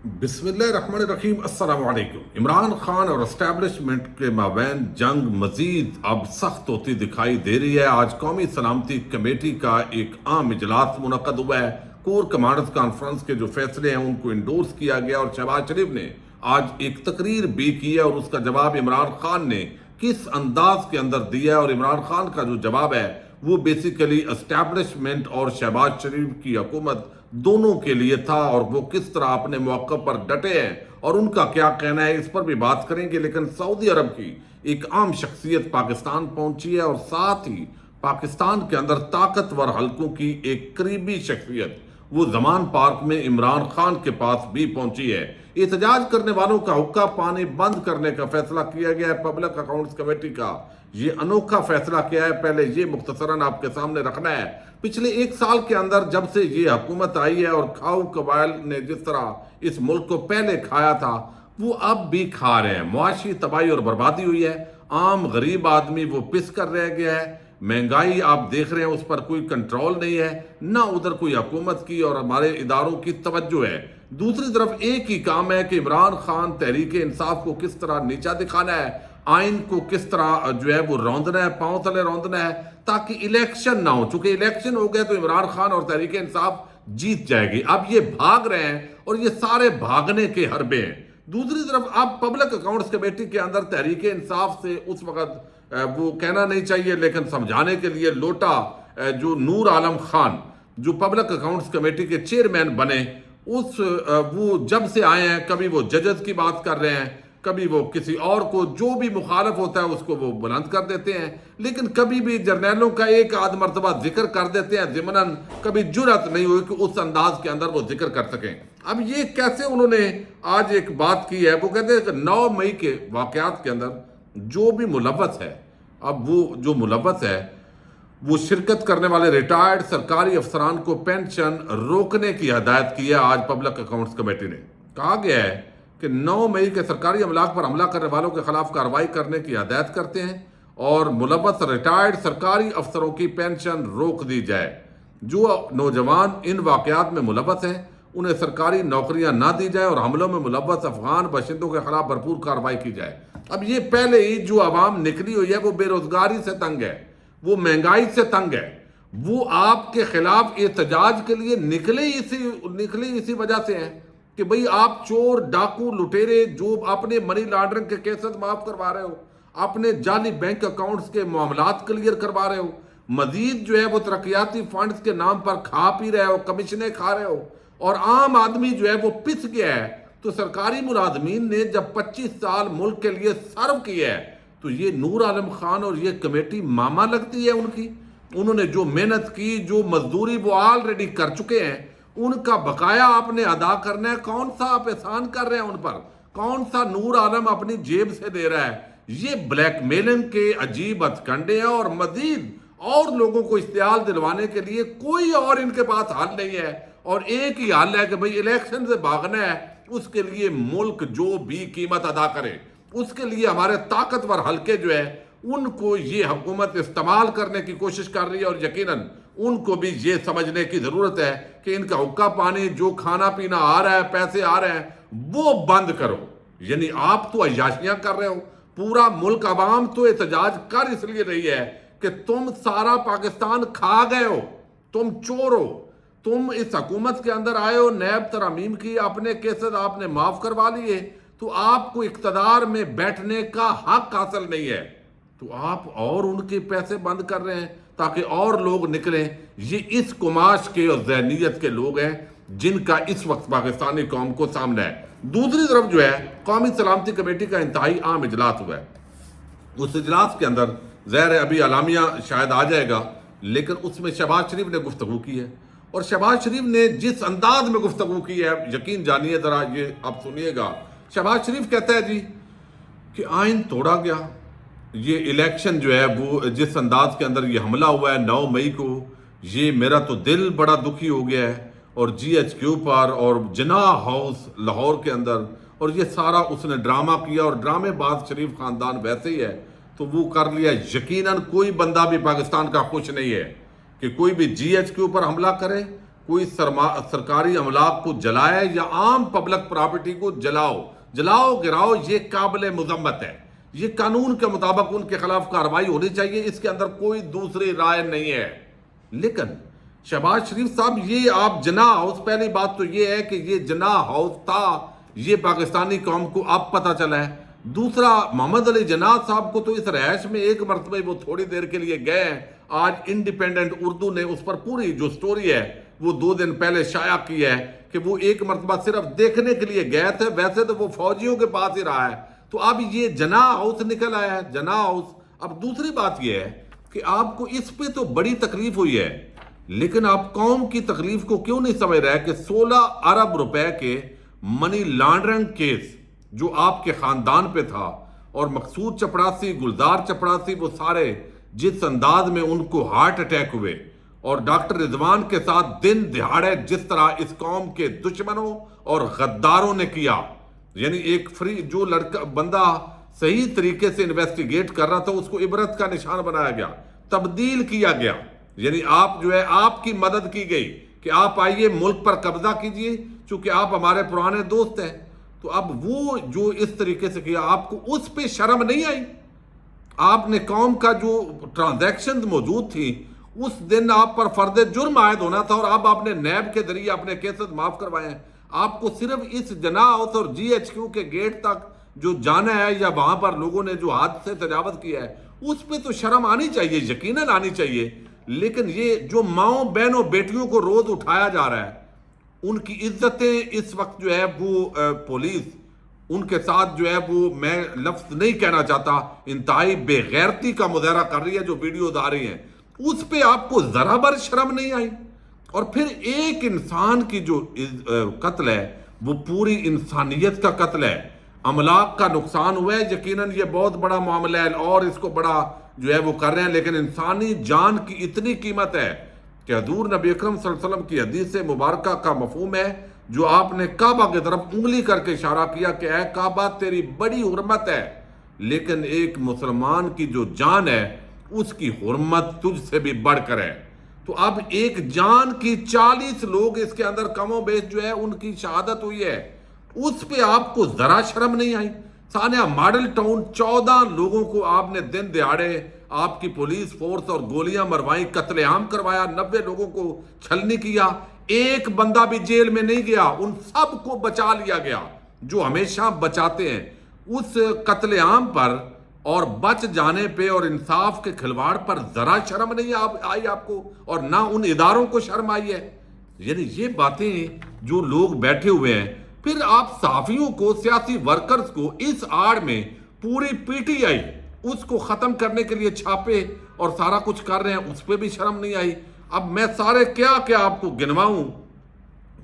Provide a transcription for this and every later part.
بسم اللہ الرحمن الرحیم۔ السلام علیکم۔ عمران خان اور اسٹیبلشمنٹ کے مابین جنگ مزید اب سخت ہوتی دکھائی دے رہی ہے۔ آج قومی سلامتی کمیٹی کا ایک عام اجلاس منعقد ہوا ہے۔ کور کمانڈرز کانفرنس کے جو فیصلے ہیں ان کو انڈورس کیا گیا، اور شہباز شریف نے آج ایک تقریر بھی کی ہے، اور اس کا جواب عمران خان نے کس انداز کے اندر دیا ہے۔ اور عمران خان کا جو جواب ہے وہ بیسیکلی اسٹیبلشمنٹ اور شہباز شریف کی حکومت دونوں کے لیے تھا، اور وہ کس طرح اپنے موقع پر ڈٹے ہیں اور ان کا کیا کہنا ہے اس پر بھی بات کریں گے۔ لیکن سعودی عرب کی ایک عام شخصیت پاکستان پہنچی ہے، اور ساتھ ہی پاکستان کے اندر طاقتور حلقوں کی ایک قریبی شخصیت وہ زمان پارک میں عمران خان کے پاس بھی پہنچی ہے۔ احتجاج کرنے والوں کا حقہ پانی بند کرنے کا فیصلہ کیا گیا ہے۔ پبلک اکاؤنٹس کمیٹی کا یہ انوکھا فیصلہ کیا ہے، پہلے یہ مختصراً آپ کے سامنے رکھنا ہے۔ پچھلے ایک سال کے اندر جب سے یہ حکومت آئی ہے، اور کھاؤ قبائل نے جس طرح اس ملک کو پہلے کھایا تھا وہ اب بھی کھا رہے ہیں۔ معاشی تباہی اور بربادی ہوئی ہے، عام غریب آدمی وہ پس کر رہ گیا ہے، مہنگائی آپ دیکھ رہے ہیں اس پر کوئی کنٹرول نہیں ہے، نہ ادھر کوئی حکومت کی اور ہمارے اداروں کی توجہ ہے۔ دوسری طرف ایک ہی کام ہے کہ عمران خان تحریک انصاف کو کس طرح نیچا دکھانا ہے، آئین کو کس طرح جو ہے وہ روندنا ہے، پاؤں تلے روندنا ہے، تاکہ الیکشن نہ ہو۔ چونکہ الیکشن ہو گئے تو عمران خان اور تحریک انصاف جیت جائے گی۔ اب یہ بھاگ رہے ہیں اور یہ سارے بھاگنے کے حربے ہیں۔ دوسری طرف اب پبلک اکاؤنٹس کمیٹی کے اندر تحریک انصاف سے اس وقت وہ کہنا نہیں چاہیے، لیکن سمجھانے کے لیے لوٹا جو نور عالم خان جو پبلک اکاؤنٹس کمیٹی کے چیئرمین بنے، وہ جب سے آئے ہیں کبھی وہ ججز کی بات کر رہے ہیں، کبھی وہ کسی اور کو جو بھی مخالف ہوتا ہے اس کو وہ بلند کر دیتے ہیں، لیکن کبھی بھی جرنیلوں کا ایک آدھ مرتبہ ذکر کر دیتے ہیں ضمناً، کبھی جرأت نہیں ہوئی کہ اس انداز کے اندر وہ ذکر کر سکیں۔ اب یہ کیسے انہوں نے آج ایک بات کی ہے، وہ کہتے ہیں کہ 9 مئی کے واقعات کے اندر جو بھی ملوث ہے، اب وہ جو ملوث ہے وہ شرکت کرنے والے ریٹائرڈ سرکاری افسران کو پینشن روکنے کی ہدایت کی ہے۔ آج پبلک اکاؤنٹس کمیٹی نے کہا گیا ہے کہ 9 مئی کے سرکاری املاک پر حملہ کرنے والوں کے خلاف کارروائی کرنے کی ہدایت کرتے ہیں، اور ملوث ریٹائرڈ سرکاری افسروں کی پینشن روک دی جائے۔ جو نوجوان ان واقعات میں ملوث ہیں انہیں سرکاری نوکریاں نہ دی جائیں، اور حملوں میں ملوث افغان باشندوں کے خلاف بھرپور کارروائی کی جائے۔ اب یہ پہلے ہی جو عوام نکلی ہوئی ہے وہ بے روزگاری سے تنگ ہے، وہ مہنگائی سے تنگ ہے، وہ آپ کے خلاف احتجاج کے لیے نکلی اسی وجہ سے ہیں کہ بھئی آپ چور، ڈاکو، لٹیرے جو اپنے منی لانڈرنگ کے کیسز معاف کروا رہے ہو، اپنے جعلی بینک اکاؤنٹس کے معاملات کلیئر کروا رہے ہو، مزید جو ہے وہ ترقیاتی فنڈز کے نام پر کھا پی رہے ہو، کمیشنیں کھا رہے ہو، اور عام آدمی جو ہے وہ پس گیا ہے۔ تو سرکاری ملازمین نے جب 25 سال ملک کے لیے سرو کیا ہے تو یہ نور عالم خان اور یہ کمیٹی ماما لگتی ہے ان کی۔ انہوں نے جو محنت کی، جو مزدوری وہ آلریڈی کر چکے ہیں، ان کا بقایا آپ نے ادا کرنا ہے۔ کون سا آپ احسان کر رہے ہیں ان پر؟ کون سا نور عالم اپنی جیب سے دے رہا ہے؟ یہ بلیک میلنگ کے عجیب ہتھکنڈے ہیں، اور مزید اور لوگوں کو اشتعال دلوانے کے لیے کوئی اور ان کے پاس حل نہیں ہے، اور ایک ہی حل ہے کہ بھئی الیکشن سے بھاگنا ہے۔ اس کے لیے ملک جو بھی قیمت ادا کرے، اس کے لیے ہمارے طاقتور حلقے جو ہے ان کو یہ حکومت استعمال کرنے کی کوشش کر رہی ہے، اور یقیناً ان کو بھی یہ سمجھنے کی ضرورت ہے کہ ان کا حقہ پانی جو کھانا پینا آ رہا ہے، پیسے آ رہے ہیں، وہ بند کرو۔ یعنی آپ تو عیاشیاں کر رہے ہو، پورا ملک عوام تو احتجاج کر اس لیے رہی ہے کہ تم سارا پاکستان کھا گئے ہو، تم چور ہو، تم اس حکومت کے اندر آئے ہو، نیب ترامیم کی، اپنے کیسز آپ نے معاف کروا لیے، تو آپ کو اقتدار میں بیٹھنے کا حق حاصل نہیں ہے، تو آپ اور ان کے پیسے بند کر رہے ہیں تاکہ اور لوگ نکلیں۔ یہ اس کماش کے اور ذہنیت کے لوگ ہیں جن کا اس وقت پاکستانی قوم کو سامنا ہے۔ دوسری طرف جو ہے قومی سلامتی کمیٹی کا انتہائی عام اجلاس ہوا ہے۔ اس اجلاس کے اندر ظاہر ہے ابھی اعلامیہ شاید آ جائے گا، لیکن اس میں شہباز شریف نے گفتگو کی ہے، اور شہباز شریف نے جس انداز میں گفتگو کی ہے یقین جانیے، ذرا یہ آپ سنیے گا۔ شہباز شریف کہتا ہے جی کہ آئین توڑا گیا، یہ الیکشن جو ہے وہ جس انداز کے اندر یہ حملہ ہوا ہے 9 مئی کو، یہ میرا تو دل بڑا دکھی ہو گیا ہے، اور جی ایچ کیو پر اور جناح ہاؤس لاہور کے اندر، اور یہ سارا اس نے ڈرامہ کیا، اور ڈرامے باز شریف خاندان ویسے ہی ہے تو وہ کر لیا۔ یقیناً کوئی بندہ بھی پاکستان کا خوش نہیں ہے کہ کوئی بھی جی ایچ کیو پر حملہ کرے، کوئی سرکاری املاک کو جلائے یا عام پبلک پراپرٹی کو جلاؤ گراؤ، یہ قابل مذمت ہے، یہ قانون کے مطابق ان کے خلاف کارروائی ہونی چاہیے، اس کے اندر کوئی دوسری رائے نہیں ہے۔ لیکن شہباز شریف صاحب، یہ آپ جناح ہاؤس، پہلی بات تو یہ ہے کہ یہ جناح ہاؤس تھا، یہ پاکستانی قوم کو اب پتہ چلا ہے۔ دوسرا، محمد علی جناح صاحب کو تو اس رہائش میں ایک مرتبہ وہ تھوڑی دیر کے لیے گئے ہیں۔ آج انڈیپینڈنٹ اردو نے اس پر پوری جو سٹوری ہے وہ 2 دن پہلے شائع کی ہے کہ وہ ایک مرتبہ صرف دیکھنے کے لیے گئے تھے، ویسے تو وہ فوجیوں کے پاس ہی رہا ہے۔ تو اب یہ جناح ہاؤس نکل آیا ہے، جناح ہاؤس۔ اب دوسری بات یہ ہے کہ آپ کو اس پہ تو بڑی تکلیف ہوئی ہے، لیکن آپ قوم کی تکلیف کو کیوں نہیں سمجھ رہے کہ 16 ارب روپے کے منی لانڈرنگ کیس جو آپ کے خاندان پہ تھا، اور مقصود چپڑاسی، گلزار چپڑاسی، وہ سارے جس انداز میں ان کو ہارٹ اٹیک ہوئے، اور ڈاکٹر رضوان کے ساتھ دن دہاڑے جس طرح اس قوم کے دشمنوں اور غداروں نے کیا، یعنی ایک جو بندہ صحیح طریقے سے انویسٹیگیٹ کر رہا تھا اس کو عبرت کا نشان بنایا گیا، تبدیل کیا گیا، یعنی آپ کی مدد کی گئی کہ آپ آئیے ملک پر قبضہ کیجئے چونکہ آپ ہمارے پرانے دوست ہیں۔ تو اب وہ جو اس طریقے سے کیا، آپ کو اس پہ شرم نہیں آئی؟ آپ نے قوم کا جو ٹرانزیکشنز موجود تھی اس دن آپ پر فرد جرم عائد ہونا تھا، اور اب آپ نے نیب کے ذریعے اپنے کیسز معاف کروائے ہیں۔ آپ کو صرف اس جناح ہاؤس اور GHQ کے گیٹ تک جو جانا ہے یا وہاں پر لوگوں نے جو حد سے تجاوز کیا ہے اس پہ تو شرم آنی چاہیے، یقیناً آنی چاہیے۔ لیکن یہ جو ماؤں بہنوں بیٹیوں کو روز اٹھایا جا رہا ہے، ان کی عزتیں اس وقت جو ہے وہ پولیس ان کے ساتھ جو ہے وہ، میں لفظ نہیں کہنا چاہتا، انتہائی بے غیرتی کا مظاہرہ کر رہی ہے، جو ویڈیوز آ رہی ہیں اس پہ آپ کو ذرا بر شرم نہیں آئی؟ اور پھر ایک انسان کی جو قتل ہے وہ پوری انسانیت کا قتل ہے، املاک کا نقصان ہوا ہے، یقیناً یہ بہت بڑا معاملہ ہے اور اس کو بڑا جو ہے وہ کر رہے ہیں، لیکن انسانی جان کی اتنی قیمت ہے کہ حضور نبی اکرم صلی اللہ علیہ وسلم کی حدیث مبارکہ کا مفہوم ہے جو آپ نے کعبہ کی طرف انگلی کر کے اشارہ کیا کہ اے کعبہ تیری بڑی حرمت ہے، لیکن ایک مسلمان کی جو جان ہے اس کی حرمت تجھ سے بھی بڑھ کر ہے۔ تو اب ایک جان کی 40 لوگ اس کے اندر کم و بیش جو ہے ان کی شہادت ہوئی ہے، اس پہ آپ کو ذرا شرم نہیں آئی؟ سانحہ ماڈل ٹاؤن 14 لوگوں کو آپ نے دن دہاڑے آپ کی پولیس فورس اور گولیاں مروائیں، قتل عام کروایا، 90 لوگوں کو چھلنی کیا، ایک بندہ بھی جیل میں نہیں گیا، ان سب کو بچا لیا گیا جو ہمیشہ بچاتے ہیں۔ اس قتل عام پر اور بچ جانے پہ اور انصاف کے کھلواڑ پر ذرا شرم نہیں آئی آپ کو، اور نہ ان اداروں کو شرم آئی ہے؟ یعنی یہ باتیں جو لوگ بیٹھے ہوئے ہیں، پھر آپ صحافیوں کو، سیاسی ورکرز کو اس آڑ میں پوری PTI اس کو ختم کرنے کے لیے چھاپے اور سارا کچھ کر رہے ہیں، اس پہ بھی شرم نہیں آئی؟ اب میں سارے کیا آپ کو گنواؤں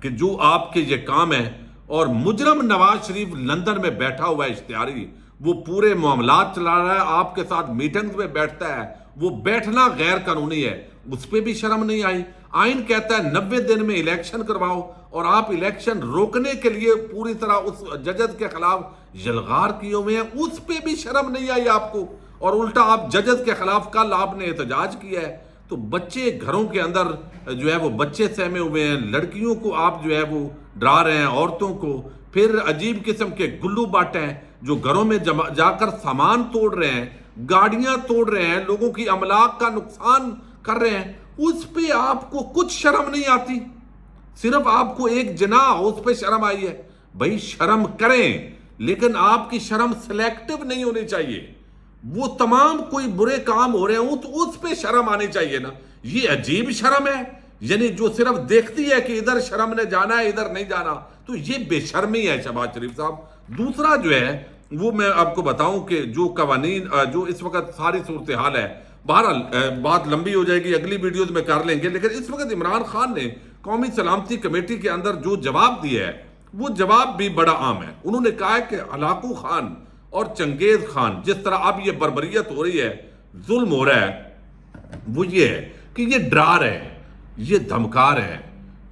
کہ جو آپ کے یہ کام ہے، اور مجرم نواز شریف لندن میں بیٹھا ہوا ہے اشتہاری، وہ پورے معاملات چلا رہا ہے، آپ کے ساتھ میٹنگز میں بیٹھتا ہے، وہ بیٹھنا غیر قانونی ہے، اس پہ بھی شرم نہیں آئی؟ آئین کہتا ہے 90 دن میں الیکشن کرواؤ، اور آپ الیکشن روکنے کے لیے پوری طرح اس ججز کے خلاف یلغار کیے ہوئے ہیں، اس پہ بھی شرم نہیں آئی آپ کو؟ اور الٹا آپ ججز کے خلاف کل آپ نے احتجاج کیا ہے۔ تو بچے گھروں کے اندر جو ہے وہ بچے سہمے ہوئے ہیں، لڑکیوں کو آپ جو ہے وہ ڈرا رہے ہیں، عورتوں کو، پھر عجیب قسم کے گلو باٹے ہیں جو گھروں میں جا کر سامان توڑ رہے ہیں، گاڑیاں توڑ رہے ہیں، لوگوں کی املاک کا نقصان کر رہے ہیں، اس پہ آپ کو کچھ شرم نہیں آتی؟ صرف آپ کو ایک جناح اس پہ شرم آئی ہے۔ بھائی شرم کریں، لیکن آپ کی شرم سلیکٹو نہیں ہونی چاہیے، وہ تمام کوئی برے کام ہو رہے ہوں تو اس پہ شرم آنی چاہیے نا۔ یہ عجیب شرم ہے، یعنی جو صرف دیکھتی ہے کہ ادھر شرم نے جانا ہے ادھر نہیں جانا، تو یہ بے شرمی ہے شہباز شریف صاحب۔ دوسرا جو ہے وہ میں آپ کو بتاؤں کہ جو قوانین جو اس وقت ساری صورتحال ہے، بہرحال بات لمبی ہو جائے گی، اگلی ویڈیوز میں کر لیں گے، لیکن اس وقت عمران خان نے قومی سلامتی کمیٹی کے اندر جو جواب دیا ہے وہ جواب بھی بڑا عام ہے۔ انہوں نے کہا ہے کہ ہلاکو خان اور چنگیز خان، جس طرح اب یہ بربریت ہو رہی ہے، ظلم ہو رہا ہے، وہ یہ ہے کہ یہ ڈرا رہے ہیں، یہ دھمکا رہے ہیں،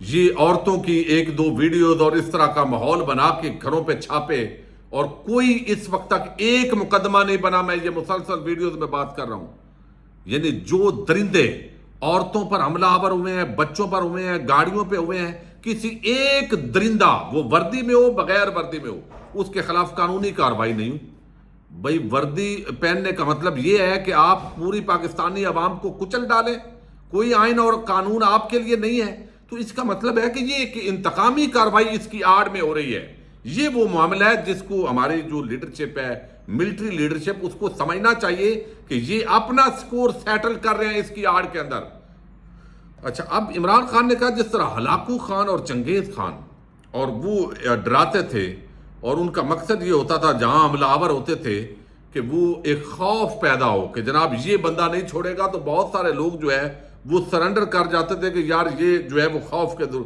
یہ عورتوں کی 1-2 ویڈیوز اور اس طرح کا ماحول بنا کے گھروں پہ چھاپے، اور کوئی اس وقت تک ایک مقدمہ نہیں بنا۔ میں یہ مسلسل ویڈیوز میں بات کر رہا ہوں، یعنی جو درندے عورتوں پر حملہ آور ہوئے ہیں، بچوں پر ہوئے ہیں، گاڑیوں پہ ہوئے ہیں، کسی ایک درندہ وہ وردی میں ہو بغیر وردی میں ہو اس کے خلاف قانونی کارروائی نہیں ہوئی۔ بھائی وردی پہننے کا مطلب یہ ہے کہ آپ پوری پاکستانی عوام کو کچل ڈالیں، کوئی آئین اور قانون آپ کے لیے نہیں ہے، تو اس کا مطلب ہے کہ یہ ایک انتقامی کارروائی اس کی آڑ میں ہو رہی ہے۔ یہ وہ معاملہ ہے جس کو ہماری جو لیڈرشپ ہے، ملٹری لیڈرشپ، اس کو سمجھنا چاہیے کہ یہ اپنا سکور سیٹل کر رہے ہیں اس کی آڑ کے اندر۔ اچھا، اب عمران خان نے کہا جس طرح ہلاکو خان اور چنگیز خان اور وہ ڈراتے تھے اور ان کا مقصد یہ ہوتا تھا جہاں حملہ آور ہوتے تھے کہ وہ ایک خوف پیدا ہو کہ جناب یہ بندہ نہیں چھوڑے گا، تو بہت سارے لوگ جو ہے وہ سرنڈر کر جاتے تھے کہ یار یہ جو ہے وہ خوف کے دور۔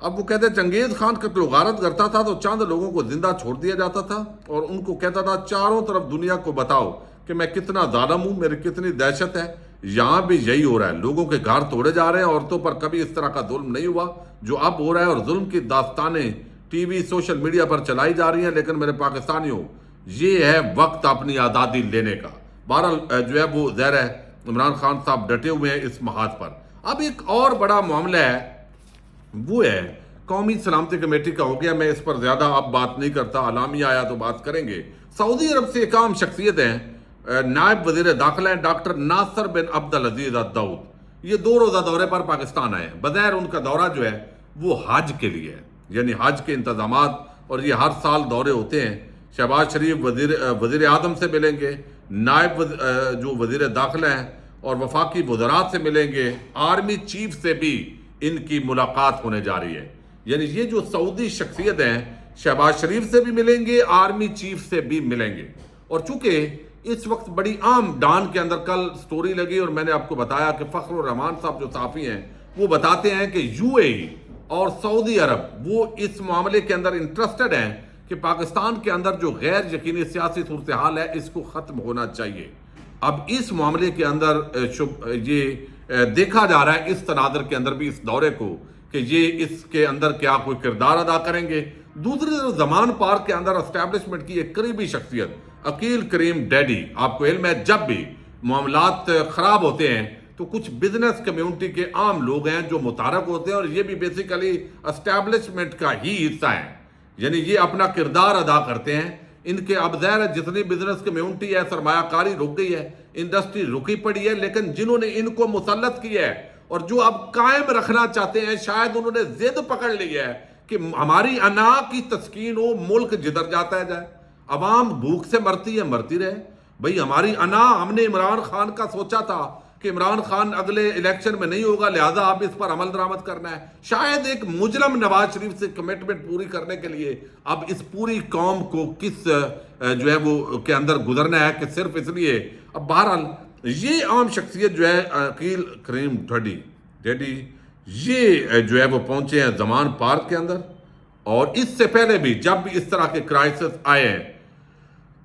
اب وہ کہتے ہیں چنگیز خان قتل و غارت کرتا تھا تو چند لوگوں کو زندہ چھوڑ دیا جاتا تھا اور ان کو کہتا تھا چاروں طرف دنیا کو بتاؤ کہ میں کتنا ظالم ہوں، میری کتنی دہشت ہے۔ یہاں بھی یہی ہو رہا ہے، لوگوں کے گھر توڑے جا رہے ہیں، عورتوں پر کبھی اس طرح کا ظلم نہیں ہوا جو اب ہو رہا ہے، اور ظلم کی داستانیں ٹی وی سوشل میڈیا پر چلائی جا رہی ہیں۔ لیکن میرے پاکستانیوں، یہ ہے وقت اپنی آزادی لینے کا۔ بہرحال جو ہے وہ ظاہر ہے عمران خان صاحب ڈٹے ہوئے ہیں اس محاذ پر۔ اب ایک اور بڑا معاملہ ہے، وہ ہے قومی سلامتی کمیٹی کا ہو گیا، میں اس پر زیادہ اب بات نہیں کرتا، اعلامیہ آیا تو بات کریں گے۔ سعودی عرب سے ایک عام شخصیت ہیں، نائب وزیر داخلہ ہیں ڈاکٹر ناصر بن عبدالعزیز الدعود، یہ 2 روزہ دورے پر پاکستان آئے ہیں۔ بظاہر ان کا دورہ جو ہے وہ حج کے لیے ہے، یعنی حج کے انتظامات، اور یہ ہر سال دورے ہوتے ہیں۔ شہباز شریف وزیر اعظم سے ملیں گے، نائب جو وزیر داخلہ ہیں اور وفاقی وزراء سے ملیں گے، آرمی چیف سے بھی ان کی ملاقات ہونے جا رہی ہے۔ یعنی یہ جو سعودی شخصیت ہیں شہباز شریف سے بھی ملیں گے، آرمی چیف سے بھی ملیں گے۔ اور چونکہ اس وقت بڑی عام ڈان کے اندر کل سٹوری لگی اور میں نے آپ کو بتایا کہ فخر الرحمان صاحب جو صحافی ہیں وہ بتاتے ہیں کہ یو اے ای اور سعودی عرب وہ اس معاملے کے اندر انٹرسٹڈ ہیں کہ پاکستان کے اندر جو غیر یقینی سیاسی صورتحال ہے اس کو ختم ہونا چاہیے۔ اب اس معاملے کے اندر یہ دیکھا جا رہا ہے اس تناظر کے اندر بھی اس دورے کو کہ یہ اس کے اندر کیا کوئی کردار ادا کریں گے۔ دوسری طرف زمان پارک کے اندر اسٹیبلشمنٹ کی ایک قریبی شخصیت عقیل کریم ڈیڈی، آپ کو علم ہے جب بھی معاملات خراب ہوتے ہیں تو کچھ بزنس کمیونٹی کے عام لوگ ہیں جو متحرک ہوتے ہیں، اور یہ بھی بیسیکلی اسٹیبلشمنٹ کا ہی حصہ ہیں، یعنی یہ اپنا کردار ادا کرتے ہیں۔ ان کے اب ظاہر ہے جتنی بزنس کمیونٹی ہے، سرمایہ کاری رک گئی ہے، انڈسٹری رکی پڑی ہے، لیکن جنہوں نے ان کو مسلط کیا ہے اور جو اب قائم رکھنا چاہتے ہیں، شاید انہوں نے ضد پکڑ لی ہے کہ ہماری انا کی تسکین ہو، ملک جدھر جاتا ہے جائے، عوام بھوک سے مرتی ہے، مرتی رہے۔ بھئی ہماری انا، ہم نے عمران خان کا سوچا تھا کہ عمران خان اگلے الیکشن میں نہیں ہوگا، لہذا اب اس پر عمل درآمد کرنا ہے۔ شاید ایک مجرم نواز شریف سے کمٹمنٹ پوری کرنے کے لیے اب اس پوری قوم کو کس جو ہے وہ کے اندر گزرنا ہے کہ صرف اس لیے۔ اب بہرحال یہ عام شخصیت جو ہے عقیل کریم ڈیڈی، یہ جو ہے وہ پہنچے ہیں زمان پارک کے اندر، اور اس سے پہلے بھی جب بھی اس طرح کے کرائسس آئے ہیں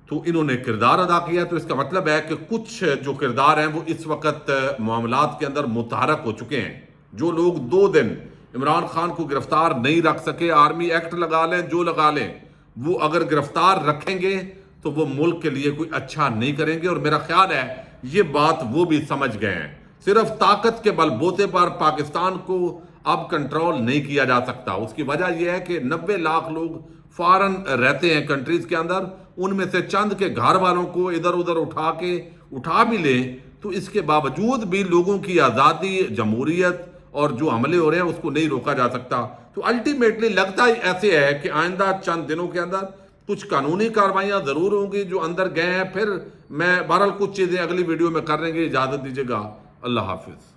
تو انہوں نے کردار ادا کیا۔ تو اس کا مطلب ہے کہ کچھ جو کردار ہیں وہ اس وقت معاملات کے اندر متحرک ہو چکے ہیں۔ جو لوگ 2 دن عمران خان کو گرفتار نہیں رکھ سکے، آرمی ایکٹ لگا لیں جو لگا لیں، وہ اگر گرفتار رکھیں گے تو وہ ملک کے لیے کوئی اچھا نہیں کریں گے، اور میرا خیال ہے یہ بات وہ بھی سمجھ گئے ہیں۔ صرف طاقت کے بل بوتے پر پاکستان کو اب کنٹرول نہیں کیا جا سکتا۔ اس کی وجہ یہ ہے کہ 90 لاکھ لوگ فارن رہتے ہیں کنٹریز کے اندر، ان میں سے چند کے گھر والوں کو ادھر ادھر اٹھا بھی لیں تو اس کے باوجود بھی لوگوں کی آزادی، جمہوریت اور جو حملے ہو رہے ہیں اس کو نہیں روکا جا سکتا۔ تو الٹیمیٹلی لگتا ہی ایسے ہے کہ آئندہ چند دنوں کے اندر کچھ قانونی کاروائیاں ضرور ہوں گی جو اندر گئے ہیں۔ پھر میں بہرحال کچھ چیزیں اگلی ویڈیو میں کر لیں گے، اجازت دیجیے گا، اللہ حافظ۔